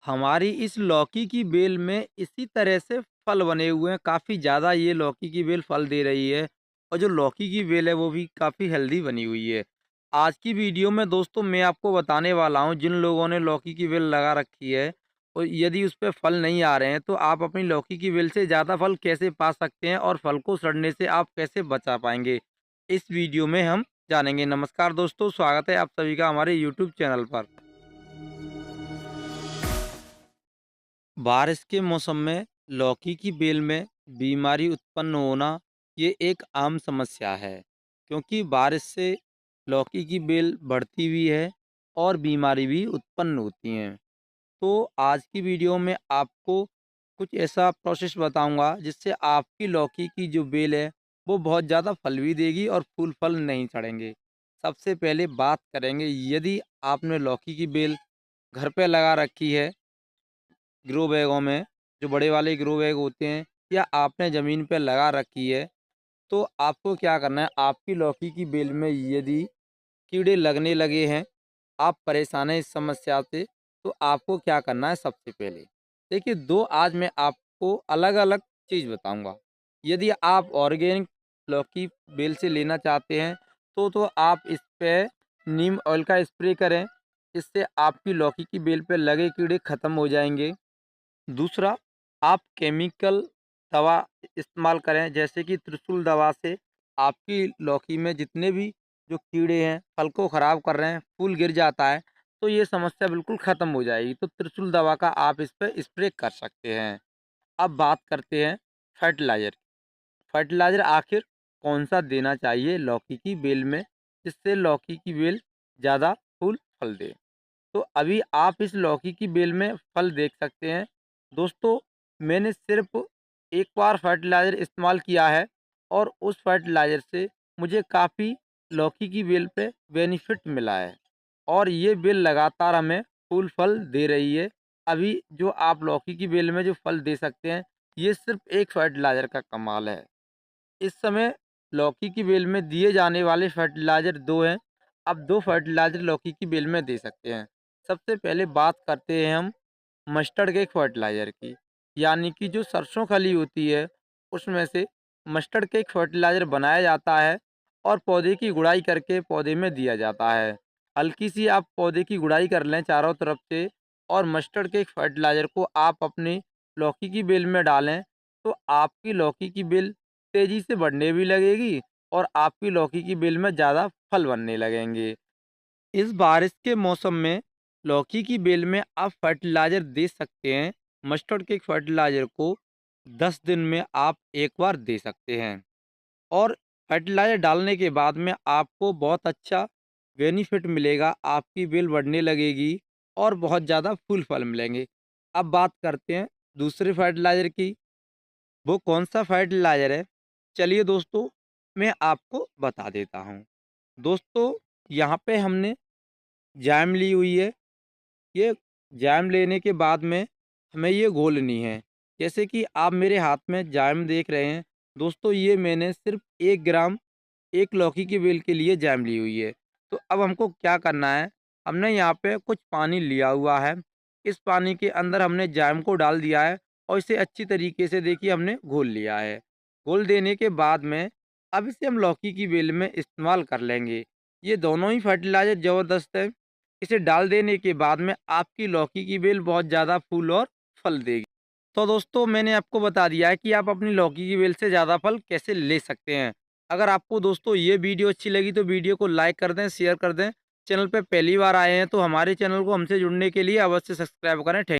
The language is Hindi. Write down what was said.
हमारी इस लौकी की बेल में इसी तरह से फल बने हुए हैं। काफ़ी ज़्यादा ये लौकी की बेल फल दे रही है और जो लौकी की बेल है वो भी काफ़ी हेल्दी बनी हुई है। आज की वीडियो में दोस्तों मैं आपको बताने वाला हूँ जिन लोगों ने लौकी की बेल लगा रखी है और यदि उस पे फल नहीं आ रहे हैं तो आप अपनी लौकी की बेल से ज़्यादा फल कैसे पा सकते हैं और फल को सड़ने से आप कैसे बचा पाएँगे। इस वीडियो में हम जानेंगे। नमस्कार दोस्तों, स्वागत है आप सभी का हमारे यूट्यूब चैनल पर। बारिश के मौसम में लौकी की बेल में बीमारी उत्पन्न होना ये एक आम समस्या है, क्योंकि बारिश से लौकी की बेल बढ़ती भी है और बीमारी भी उत्पन्न होती हैं। तो आज की वीडियो में आपको कुछ ऐसा प्रोसेस बताऊंगा जिससे आपकी लौकी की जो बेल है वो बहुत ज़्यादा फल भी देगी और फूल फल नहीं सड़ेंगे। सबसे पहले बात करेंगे, यदि आपने लौकी की बेल घर पे लगा रखी है ग्रो बैगों में, जो बड़े वाले ग्रो बैग होते हैं, या आपने ज़मीन पे लगा रखी है, तो आपको क्या करना है, आपकी लौकी की बेल में यदि कीड़े लगने लगे हैं, आप परेशान हैं इस समस्या से, तो आपको क्या करना है सबसे पहले। देखिए, 2 आज मैं आपको अलग-अलग चीज़ बताऊँगा। यदि आप ऑर्गेनिक लौकी बेल से लेना चाहते हैं, तो आप इस पे नीम ऑयल का स्प्रे करें, इससे आपकी लौकी की बेल पे लगे कीड़े खत्म हो जाएँगे। दूसरा, आप केमिकल दवा इस्तेमाल करें, जैसे कि त्रिशूल दवा से आपकी लौकी में जितने भी जो कीड़े हैं, फल को ख़राब कर रहे हैं, फूल गिर जाता है, तो ये समस्या बिल्कुल ख़त्म हो जाएगी। तो त्रिशूल दवा का आप इस पे स्प्रे कर सकते हैं। अब बात करते हैं फर्टिलाइज़र। फर्टिलाइज़र आखिर कौन-सा देना चाहिए लौकी की बेल में, जिससे लौकी की बेल ज़्यादा फूल फल दे? तो अभी आप इस लौकी की बेल में फल देख सकते हैं। दोस्तों, मैंने सिर्फ़ एक बार फर्टिलाइज़र इस्तेमाल किया है और उस फर्टिलाइज़र से मुझे काफ़ी लौकी की बेल पे बेनिफिट मिला है और ये बेल लगातार हमें फूल फल दे रही है। अभी जो आप लौकी की बेल में जो फल दे सकते हैं, ये सिर्फ़ एक फर्टिलाइज़र का कमाल है। इस समय लौकी की बेल में दिए जाने वाले फर्टिलाइज़र 2 हैं। आप 2 फर्टिलाइज़र लौकी की बेल में दे सकते हैं। सबसे पहले बात करते हैं हम मस्टर्ड केक फर्टिलाइज़र की, यानी कि जो सरसों खली होती है, उसमें से मस्टर्ड केक फर्टिलाइज़र बनाया जाता है और पौधे की गुड़ाई करके पौधे में दिया जाता है। हल्की-सी आप पौधे की गुड़ाई कर लें चारों तरफ से और मस्टर्ड केक फर्टिलाइज़र को आप अपनी लौकी की बेल में डालें, तो आपकी लौकी की बेल तेज़ी से बढ़ने भी लगेगी और आपकी लौकी की बेल में ज़्यादा फल बनने लगेंगे। इस बारिश के मौसम में लौकी की बेल में आप फर्टिलाइज़र दे सकते हैं। मस्टर्ड केक फर्टिलाइज़र को 10 दिन में आप एक बार दे सकते हैं और फर्टिलाइज़र डालने के बाद में आपको बहुत अच्छा बेनिफिट मिलेगा। आपकी बेल बढ़ने लगेगी और बहुत ज़्यादा फूल फल मिलेंगे। अब बात करते हैं दूसरे फर्टिलाइज़र की। वो कौन-सा फर्टिलाइज़र है? चलिए दोस्तों, मैं आपको बता देता हूँ। दोस्तों, यहाँ पे हमने जैम ली हुई है। ये जैम लेने के बाद में हमें ये घोलनी है। जैसे कि आप मेरे हाथ में जैम देख रहे हैं। दोस्तों, ये मैंने सिर्फ़ 1 ग्राम 1 लौकी की बेल के लिए जैम ली हुई है। तो अब हमको क्या करना है, हमने यहाँ पे कुछ पानी लिया हुआ है। इस पानी के अंदर हमने जैम को डाल दिया है और इसे अच्छी तरीके से देखिए हमने घोल लिया है। घोल देने के बाद में अब इसे हम लौकी की बेल में इस्तेमाल कर लेंगे। ये दोनों ही फर्टिलाइज़र ज़बरदस्त है। इसे डाल देने के बाद में आपकी लौकी की बेल बहुत ज़्यादा फूल और फल देगी। तो दोस्तों, मैंने आपको बता दिया है कि आप अपनी लौकी की बेल से ज़्यादा फल कैसे ले सकते हैं। अगर आपको दोस्तों ये वीडियो अच्छी लगी तो वीडियो को लाइक कर दें, शेयर कर दें। चैनल पे पहली बार आए हैं तो हमारे चैनल को हमसे जुड़ने के लिए अवश्य सब्सक्राइब करें। थैंक